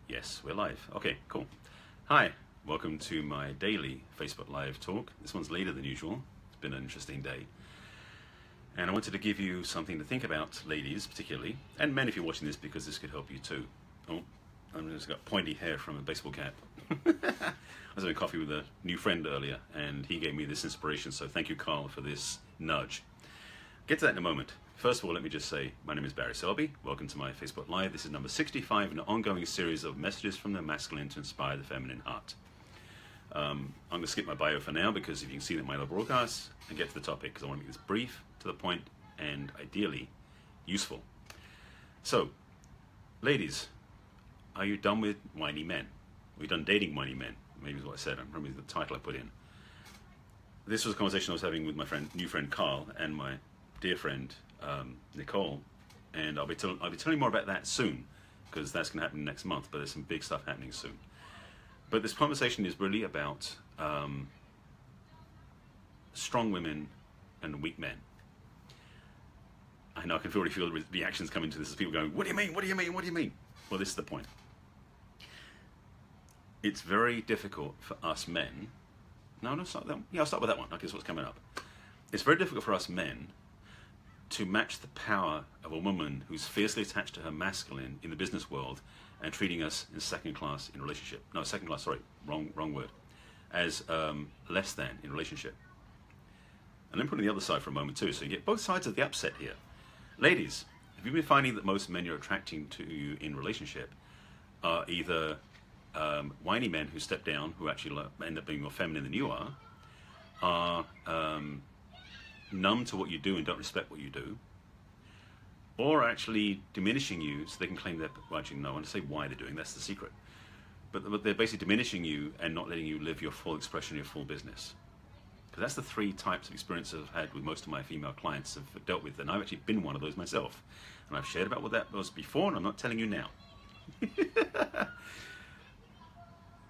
Yes, we're live. Okay, cool. Hi, welcome to my daily Facebook Live talk. This one's later than usual. It's been an interesting day. And I wanted to give you something to think about, ladies particularly, and men if you're watching this, because this could help you too. Oh, I've just got pointy hair from a baseball cap. I was having coffee with a new friend earlier, and he gave me this inspiration, so thank you, Carl, for this nudge. Get to that in a moment. First of all, let me just say, my name is Barry Selby. Welcome to my Facebook Live. This is number 65 in an ongoing series of messages from the masculine to inspire the feminine heart. I'm going to skip my bio for now, because if you can see that in my other broadcasts, and get to the topic, because I want to make this brief, to the point, and ideally useful. So, ladies, are you done with whiny men? Are you done dating whiny men? Maybe is what I said. I remember the title I put in. This was a conversation I was having with my new friend Carl and my dear friend Nicole, and I'll be telling you more about that soon, because that's going to happen next month. But there's some big stuff happening soon. But this conversation is really about strong women and weak men. I know I can already feel the reactions coming to this as people going, "What do you mean? What do you mean? What do you mean?" Well, this is the point. It's very difficult for us men. No, start that one. Yeah, I'll start with that one. Okay, so what's coming up? It's very difficult for us men to match the power of a woman who's fiercely attached to her masculine in the business world and treating us in second class in relationship. No, second class, sorry, wrong word. As less than in relationship. And then put on the other side for a moment too, so you get both sides of the upset here. Ladies, have you been finding that most men you're attracting to you in relationship are either whiny men who step down, who actually end up being more feminine than you are numb to what you do and don't respect what you do, or actually diminishing you so they can claim that, well, actually no, I want to say why they're doing, that's the secret. But they're basically diminishing you and not letting you live your full expression, your full business. Because that's the three types of experiences I've had with most of my female clients have dealt with, and I've actually been one of those myself. And I've shared about what that was before, and I'm not telling you now.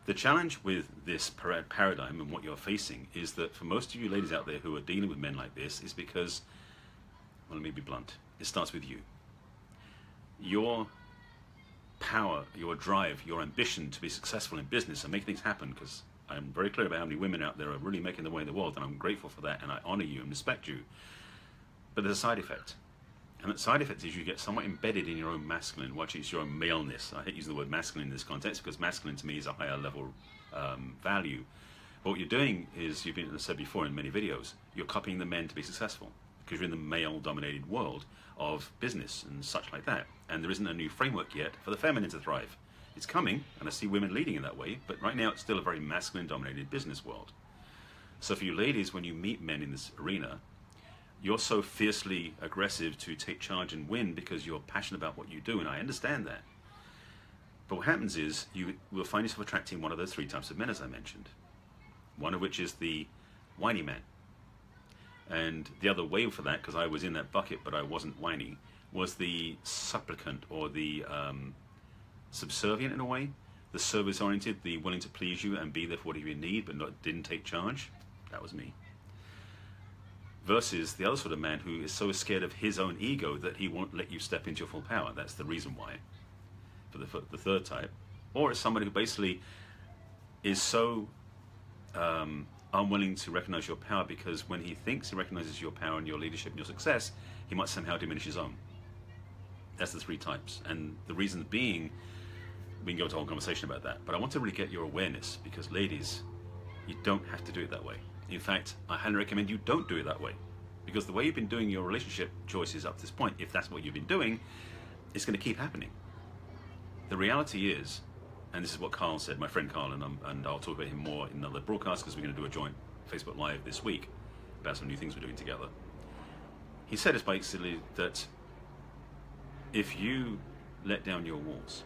The challenge with this paradigm and what you're facing is that for most of you ladies out there who are dealing with men like this is because, well, let me be blunt, it starts with you. Your power, your drive, your ambition to be successful in business and make things happen, because I'm very clear about how many women out there are really making their way in the world, and I'm grateful for that, and I honor you and respect you. But there's a side effect. And that side effect is you get somewhat embedded in your own masculine, which is your own maleness. I hate using the word masculine in this context, because masculine to me is a higher level value. But what you're doing is, you've been said before in many videos, you're copying the men to be successful, because you're in the male-dominated world of business and such like that. And there isn't a new framework yet for the feminine to thrive. It's coming, and I see women leading in that way, but right now it's still a very masculine-dominated business world. So for you ladies, when you meet men in this arena, you're so fiercely aggressive to take charge and win because you're passionate about what you do, and I understand that. But what happens is you will find yourself attracting one of those three types of men, as I mentioned. One of which is the whiny man. And the other way for that, because I was in that bucket but I wasn't whiny, was the supplicant, or the subservient in a way, the service-oriented, the willing to please you and be there for whatever you need but didn't take charge. That was me. Versus the other sort of man who is so scared of his own ego that he won't let you step into your full power. That's the reason why, for the third type. Or it's somebody who basically is so unwilling to recognize your power, because when he thinks he recognizes your power and your leadership and your success, he might somehow diminish his own. That's the three types. And the reason being, we can go into a whole conversation about that, but I want to really get your awareness, because ladies, you don't have to do it that way. In fact, I highly recommend you don't do it that way, because the way you've been doing your relationship choices up to this point, if that's what you've been doing, it's going to keep happening. The reality is, and this is what Carl said, my friend Carl, and I'll talk about him more in another broadcast, because we're going to do a joint Facebook Live this week about some new things we're doing together. He said it's basically that if you let down your walls,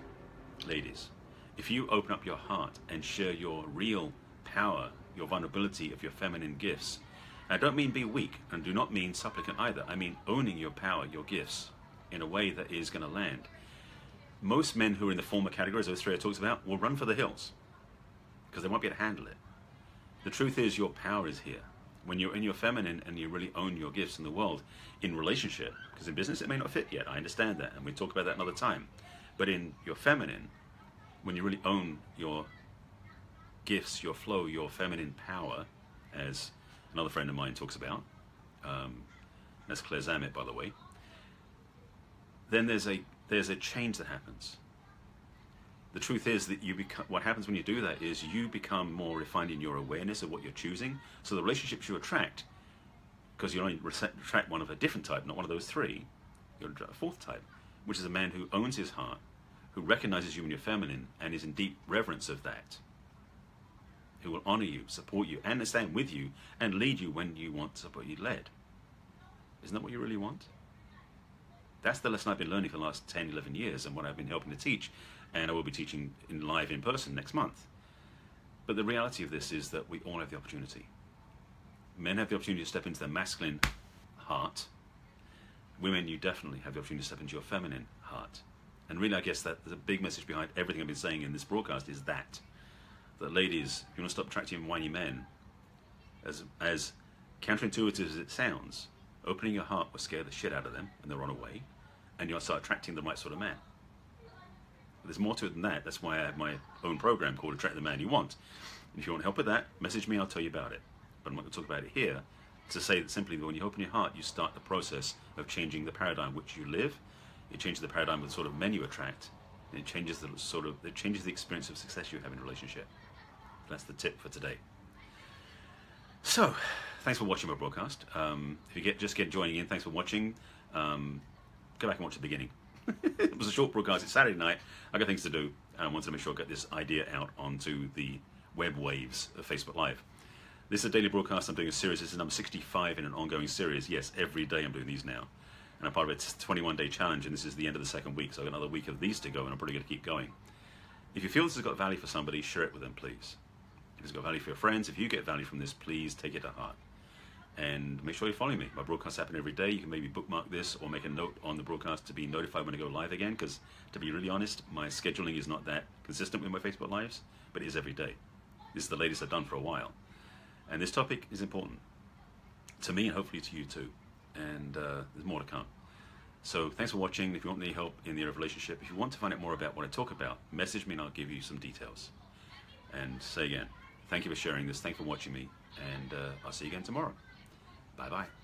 ladies, if you open up your heart and share your real power, your vulnerability of your feminine gifts. I don't mean be weak, and do not mean supplicant either. I mean owning your power, your gifts, in a way that is going to land. Most men who are in the former categories, those three I talked about, will run for the hills, because they won't be able to handle it. The truth is, your power is here. When you're in your feminine and you really own your gifts in the world, in relationship, because in business it may not fit yet, I understand that, and we talk about that another time. But in your feminine, when you really own your gifts, your flow, your feminine power, as another friend of mine talks about, that's Claire Zamet, by the way, then there's a change that happens. The truth is that what happens when you do that is you become more refined in your awareness of what you're choosing. So the relationships you attract, because you only attract one of a different type, not one of those three, you'll attract a fourth type, which is a man who owns his heart, who recognizes you when you're feminine and is in deep reverence of that, who will honor you, support you, and stand with you, and lead you when you want to be led. Isn't that what you really want? That's the lesson I've been learning for the last 10, 11 years, and what I've been helping to teach, and I will be teaching live in person next month. But the reality of this is that we all have the opportunity. Men have the opportunity to step into their masculine heart. Women, you definitely have the opportunity to step into your feminine heart. And really, I guess that the big message behind everything I've been saying in this broadcast is that ladies, if you want to stop attracting whiny men, as counterintuitive as it sounds, opening your heart will scare the shit out of them and they'll run away, and you'll start attracting the right sort of man. But there's more to it than that. That's why I have my own program called Attract the Man You Want. And if you want help with that, message me, I'll tell you about it. But I'm not going to talk about it here. To say that simply that when you open your heart, you start the process of changing the paradigm which you live. It changes the paradigm of the sort of men you attract, and it changes the experience of success you have in a relationship. That's the tip for today. So, thanks for watching my broadcast. If you just get joining in, thanks for watching. Go back and watch the beginning. It was a short broadcast. It's Saturday night. I got things to do. I wanted to make sure I get this idea out onto the web waves of Facebook Live. This is a daily broadcast. I'm doing a series. This is number 65 in an ongoing series. Yes, every day I'm doing these now. And I'm part of a 21-day challenge, and this is the end of the second week, so I've got another week of these to go, and I'm probably going to keep going. If you feel this has got value for somebody, share it with them, please. If it's got value for your friends, if you get value from this, please take it to heart. And make sure you follow me. My broadcasts happen every day. You can maybe bookmark this or make a note on the broadcast to be notified when I go live again, because to be really honest, my scheduling is not that consistent with my Facebook Lives, but it is every day. This is the latest I've done for a while. And this topic is important to me and hopefully to you too. And there's more to come. So thanks for watching. If you want any help in the relationship, if you want to find out more about what I talk about, message me and I'll give you some details. And say again, thank you for sharing this. Thanks for watching me. And I'll see you again tomorrow. Bye-bye.